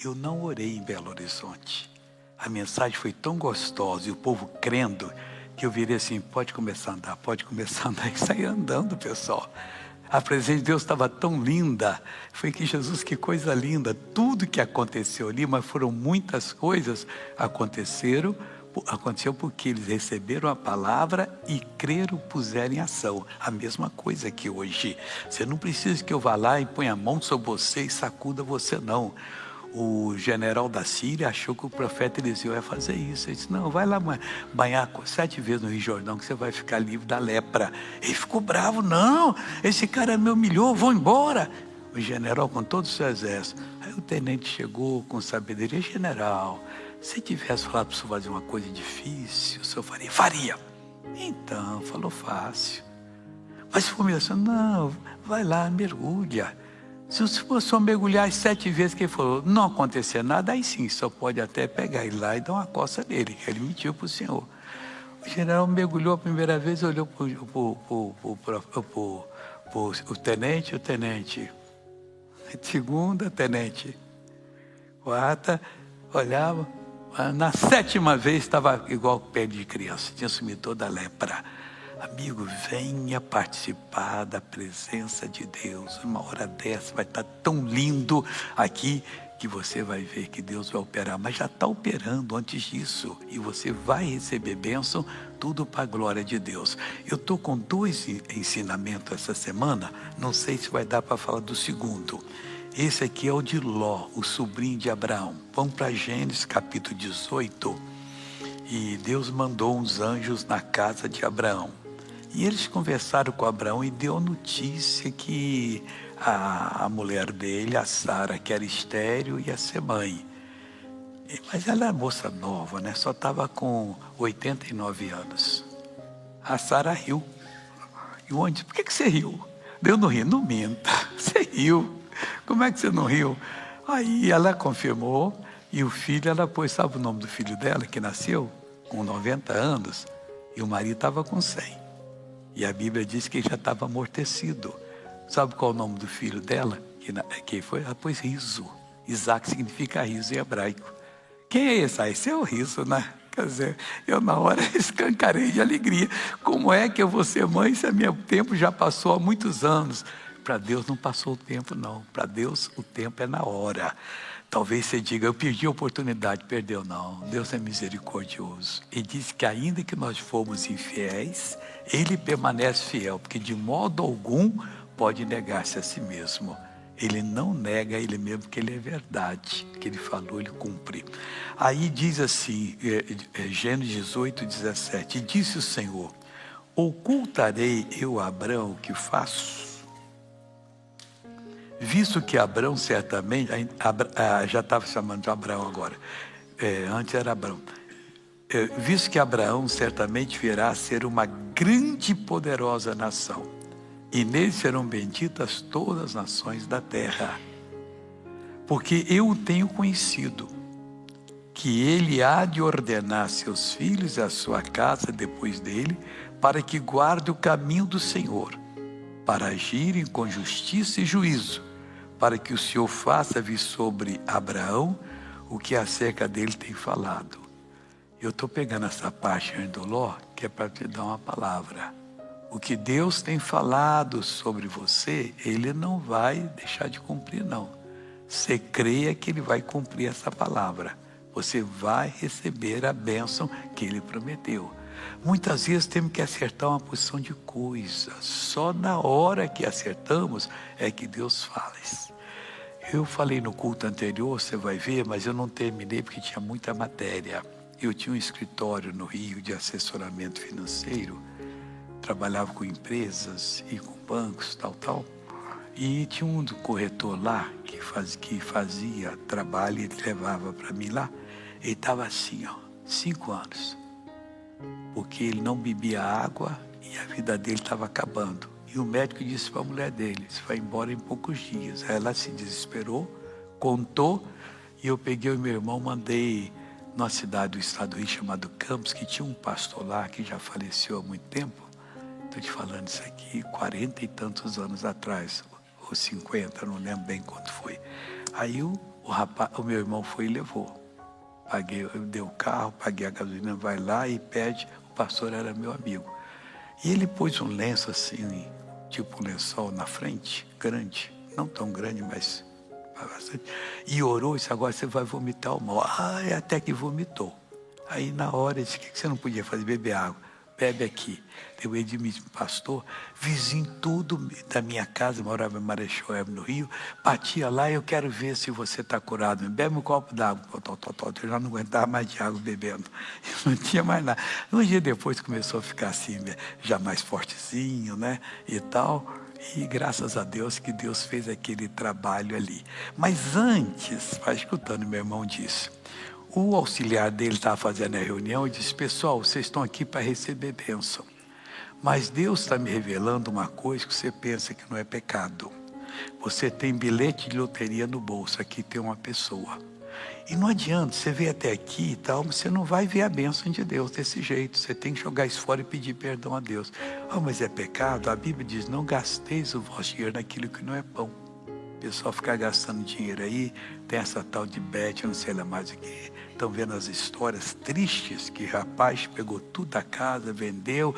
eu não orei em Belo Horizonte. A mensagem foi tão gostosa e o povo crendo que eu virei assim, pode começar a andar, pode começar a andar. E saí andando, pessoal. A presença de Deus estava tão linda. Foi que Jesus, que coisa linda. Tudo que aconteceu ali, mas foram muitas coisas, aconteceu porque eles receberam a palavra e creram, puseram em ação. A mesma coisa que hoje. Você não precisa que eu vá lá e ponha a mão sobre você e sacuda você, não. O general da Síria achou que o profeta Eliseu ia fazer isso. Ele disse, não, vai lá banhar 7 vezes no Rio Jordão que você vai ficar livre da lepra. Ele ficou bravo, não, esse cara me humilhou, vou embora. O general com todo o seu exército. Aí o tenente chegou com sabedoria, general, se tivesse falado para o senhor fazer uma coisa difícil, o senhor faria? Faria. Então, falou fácil. Mas se for assim, não, vai lá, mergulha. Se o senhor mergulhar as 7 vezes que ele falou, não acontecer nada, aí sim, só pode até pegar ele lá e dar uma coça nele, que ele mentiu para o senhor. O general mergulhou a primeira vez, olhou para o tenente, segunda, tenente, quarta, olhava, na 7ª vez estava igual pé de criança, tinha sumido toda a lepra. Amigo, venha participar da presença de Deus. Uma hora dessa vai estar tão lindo aqui que você vai ver que Deus vai operar. Mas já está operando antes disso. E você vai receber bênção, tudo para a glória de Deus. Eu estou com 2 ensinamentos essa semana. Não sei se vai dar para falar do segundo. Esse aqui é o de Ló, o sobrinho de Abraão. Vamos para Gênesis capítulo 18. E Deus mandou uns anjos na casa de Abraão. E eles conversaram com Abraão e deu notícia que a mulher dele, a Sara, que era estéril, ia ser mãe. Mas ela era moça nova, né? Só estava com 89 anos. A Sara riu. E o anjo disse, por que você riu? Eu não ri, não minta. Você riu. Como é que você não riu? Aí ela confirmou e o filho, ela pôs, sabe o nome do filho dela, que nasceu com 90 anos? E o marido estava com 100. E a Bíblia diz que ele já estava amortecido. Sabe qual é o nome do filho dela? Que foi? Ela pôs riso. Isaac significa riso em hebraico. Quem é esse? Esse é o riso, né? Quer dizer, eu na hora escancarei de alegria. Como é que eu vou ser mãe se meu tempo já passou há muitos anos? Para Deus não passou o tempo, não. Para Deus o tempo é na hora. Talvez você diga, eu perdi a oportunidade. Perdeu, não. Deus é misericordioso. E diz que ainda que nós fomos infiéis, Ele permanece fiel, porque de modo algum pode negar-se a si mesmo. Ele não nega Ele mesmo, porque Ele é verdade. O que Ele falou, Ele cumpre. Aí diz assim, Gênesis 18, 17. E disse o Senhor, ocultarei eu a Abraão o que faço? Visto que Abraão certamente, já estava chamando de Abraão agora, antes era Abraão. Visto que Abraão certamente virá a ser uma grande e poderosa nação, e nele serão benditas todas as nações da terra. Porque eu o tenho conhecido, que ele há de ordenar seus filhos e a sua casa depois dele, para que guarde o caminho do Senhor, para agirem com justiça e juízo, para que o Senhor faça vir sobre Abraão o que acerca dele tem falado. Eu estou pegando essa parte do Ló, que é para te dar uma palavra. O que Deus tem falado sobre você, Ele não vai deixar de cumprir, não. Você creia que Ele vai cumprir essa palavra. Você vai receber a bênção que Ele prometeu. Muitas vezes temos que acertar uma porção de coisas. Só na hora que acertamos é que Deus fala. Eu falei no culto anterior, você vai ver, mas eu não terminei porque tinha muita matéria. Eu tinha um escritório no Rio de assessoramento financeiro, trabalhava com empresas e com bancos, tal. E tinha um corretor lá que fazia trabalho e levava para mim lá. Ele estava assim, 5 anos. Porque ele não bebia água e a vida dele estava acabando. E o médico disse para a mulher dele, você vai embora em poucos dias. Aí ela se desesperou, contou, e eu peguei o meu irmão, mandei numa cidade do estado do Rio chamado Campos, que tinha um pastor lá que já faleceu há muito tempo. Estou te falando isso aqui 40 e tantos anos atrás, ou 50, não lembro bem quanto foi. Aí eu O meu irmão foi e levou. Paguei, eu dei o carro, paguei a gasolina, vai lá e pede. O pastor era meu amigo. E ele pôs um lenço assim, tipo um lençol na frente, grande. Não tão grande, mas bastante. E orou e disse, agora você vai vomitar o mal. Até que vomitou. Aí na hora ele disse, o que você não podia fazer? Beber água. Bebe aqui. Eu disse, pastor, vizinho tudo da minha casa, morava em Marechal Hermes, no Rio, batia lá, eu quero ver se você está curado. Bebe um copo d'água. Eu já não aguentava mais de água bebendo. Eu não tinha mais nada. Um dia depois começou a ficar assim, já mais fortezinho, né? E tal. E graças a Deus que Deus fez aquele trabalho ali. Mas antes, vai escutando, meu irmão disse, o auxiliar dele estava fazendo a reunião e disse, pessoal, vocês estão aqui para receber bênção. Mas Deus está me revelando uma coisa que você pensa que não é pecado. Você tem bilhete de loteria no bolso, aqui tem uma pessoa. E não adianta, você veio até aqui e tal, mas você não vai ver a bênção de Deus desse jeito. Você tem que jogar isso fora e pedir perdão a Deus. Mas é pecado? A Bíblia diz, não gasteis o vosso dinheiro naquilo que não é pão. O pessoal fica gastando dinheiro aí, tem essa tal de Beth, não sei lá mais o que. Estão vendo as histórias tristes que rapaz pegou tudo da casa, vendeu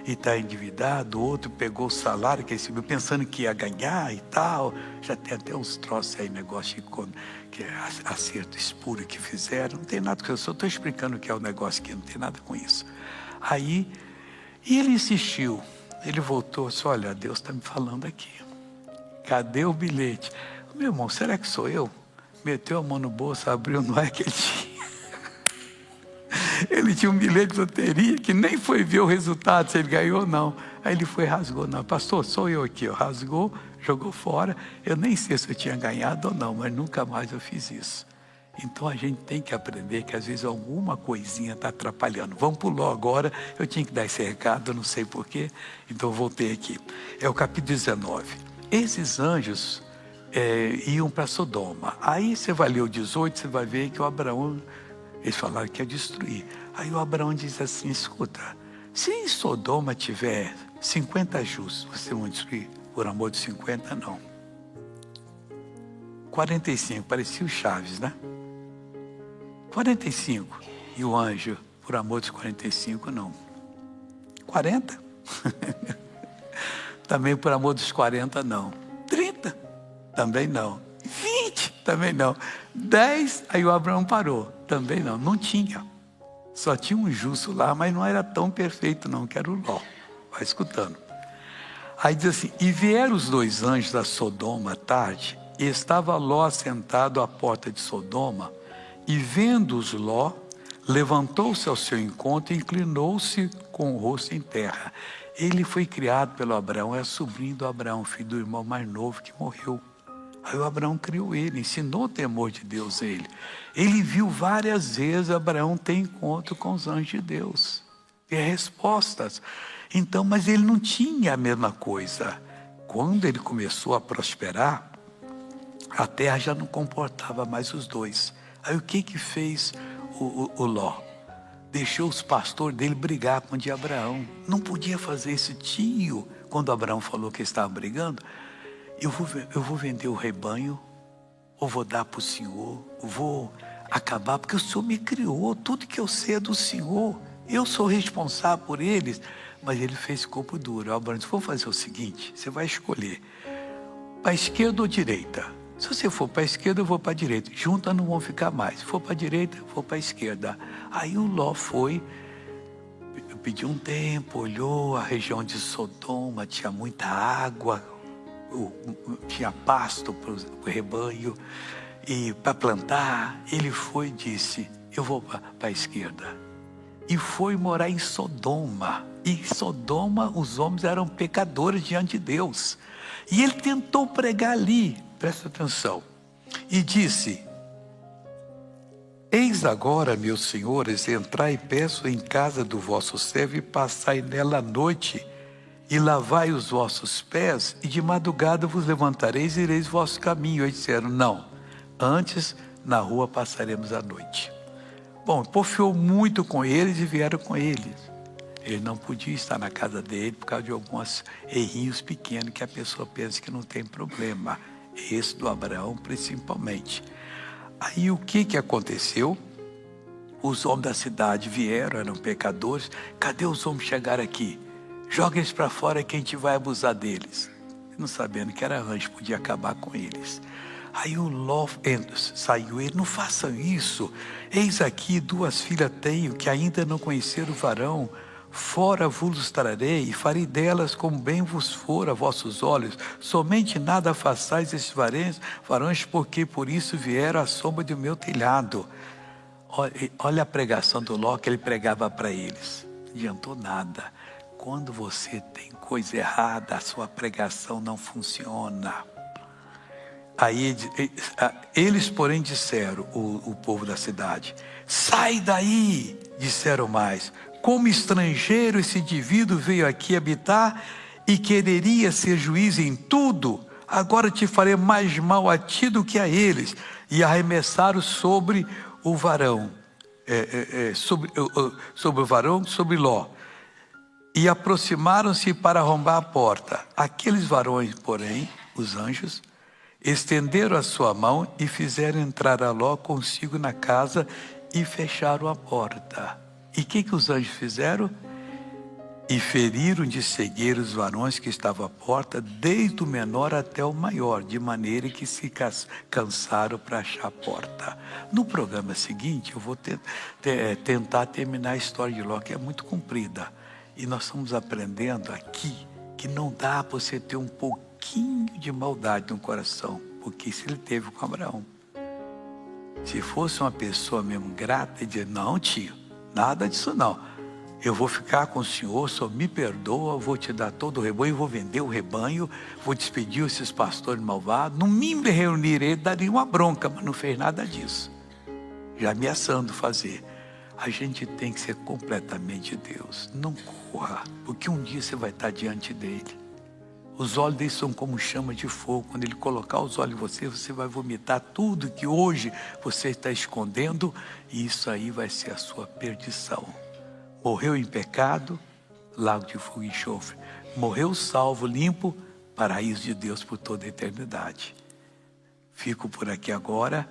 e está endividado. O outro pegou o salário que recebeu pensando que ia ganhar e tal. Já tem até uns troços aí, negócio que é acerto espúrio que fizeram. Não tem nada com isso. Eu só estou explicando o que é o negócio aqui, não tem nada com isso. Aí, e ele insistiu. Ele voltou e disse, olha, Deus está me falando aqui. Cadê o bilhete? Meu irmão, será que sou eu? Meteu a mão no bolso, abriu, não é que ele tinha. Ele tinha um bilhete de loteria que nem foi ver o resultado, se ele ganhou ou não. Aí ele foi e rasgou. Não, pastor, sou eu aqui. Ó. Rasgou, jogou fora. Eu nem sei se eu tinha ganhado ou não, mas nunca mais eu fiz isso. Então a gente tem que aprender que às vezes alguma coisinha está atrapalhando. Vamos para o Ló agora. Eu tinha que dar esse recado, não sei porquê. Então eu voltei aqui. É o capítulo 19. Esses anjos iam para Sodoma. Aí você vai ler o 18, você vai ver que o Abraão, eles falaram que ia destruir. Aí o Abraão diz assim, escuta, se em Sodoma tiver 50 justos, vocês vão destruir? Por amor de 50, não. 45, parecia o Chaves, né? 45. E o anjo, por amor dos 45, não. 40? Também por amor dos 40, não. 30? Também não. 20? Também não. 10? Aí o Abraão parou. Também não. Não tinha. Só tinha um justo lá, mas não era tão perfeito não, que era o Ló. Vai escutando. Aí diz assim, e vieram os dois anjos da Sodoma à tarde, e estava Ló sentado à porta de Sodoma, e vendo-os Ló, levantou-se ao seu encontro e inclinou-se com o rosto em terra. Ele foi criado pelo Abraão, é sobrinho do Abraão, filho do irmão mais novo que morreu. Aí o Abraão criou ele, ensinou o temor de Deus a ele. Ele viu várias vezes Abraão ter encontro com os anjos de Deus, ter respostas. Então, mas ele não tinha a mesma coisa. Quando ele começou a prosperar, a terra já não comportava mais os dois. Aí o que fez o Ló? Deixou os pastores dele brigar com o de Abraão. Não podia fazer esse tio. Quando Abraão falou que estava brigando, eu vou vender o rebanho, ou vou dar para o Senhor, vou acabar, porque o Senhor me criou, tudo que eu sei é do Senhor, eu sou responsável por eles. Mas ele fez corpo duro. O Abraão disse, vou fazer o seguinte, você vai escolher, para a esquerda ou direita. Se você for para a esquerda, eu vou para a direita. Juntas não vão ficar mais. Se for para a direita, eu vou para a esquerda. Aí o Ló foi, pediu um tempo, olhou a região de Sodoma, tinha muita água, tinha pasto para o rebanho, e para plantar. Ele foi e disse, eu vou para a esquerda. E foi morar em Sodoma. E em Sodoma os homens eram pecadores diante de Deus. E ele tentou pregar ali, presta atenção, e disse, eis agora, meus senhores, entrai e peço em casa do vosso servo e passai nela a noite, e lavai os vossos pés, e de madrugada vos levantareis e ireis vosso caminho. Eles disseram, não, antes na rua passaremos a noite. Bom, porfiou muito com eles e vieram com eles. Ele não podia estar na casa dele por causa de alguns errinhos pequenos que a pessoa pensa que não tem problema. Esse do Abraão principalmente. Aí o que aconteceu? Os homens da cidade vieram, eram pecadores. Cadê os homens que chegaram aqui? Joga eles para fora que a gente vai abusar deles. Não sabendo que era anjo, podia acabar com eles. Aí o Ló saiu, ele, não façam isso. Eis aqui 2 filhas tenho que ainda não conheceram o varão. Fora vos trarei e farei delas como bem vos for a vossos olhos. Somente nada façais esses varões, porque por isso vieram à sombra do meu telhado. Olha a pregação do Ló que ele pregava para eles. Não adiantou nada. Quando você tem coisa errada, a sua pregação não funciona. Aí eles, porém, disseram, o povo da cidade, sai daí, disseram mais. Como estrangeiro esse indivíduo veio aqui habitar e quereria ser juiz em tudo. Agora te farei mais mal a ti do que a eles. E arremessaram sobre o varão, sobre o varão, sobre Ló. E aproximaram-se para arrombar a porta. Aqueles varões, porém, os anjos, estenderam a sua mão e fizeram entrar a Ló consigo na casa e fecharam a porta. E o que os anjos fizeram? E feriram de cegueira os varões que estavam à porta, desde o menor até o maior, de maneira que se cansaram para achar a porta. No programa seguinte, eu vou tentar terminar a história de Ló, que é muito comprida. E nós estamos aprendendo aqui que não dá para você ter um pouquinho de maldade no coração, porque isso ele teve com Abraão. Se fosse uma pessoa mesmo grata, ele dizia, não tio, nada disso não. Eu vou ficar com o senhor me perdoa, vou te dar todo o rebanho, vou vender o rebanho, vou despedir esses pastores malvados. No mínimo reunirei, daria uma bronca, mas não fez nada disso. Já ameaçando fazer. A gente tem que ser completamente Deus. Não corra, porque um dia você vai estar diante dele. Os olhos dele são como chama de fogo. Quando ele colocar os olhos em você, você vai vomitar tudo que hoje você está escondendo. E isso aí vai ser a sua perdição. Morreu em pecado, lago de fogo e enxofre. Morreu salvo, limpo, paraíso de Deus por toda a eternidade. Fico por aqui agora.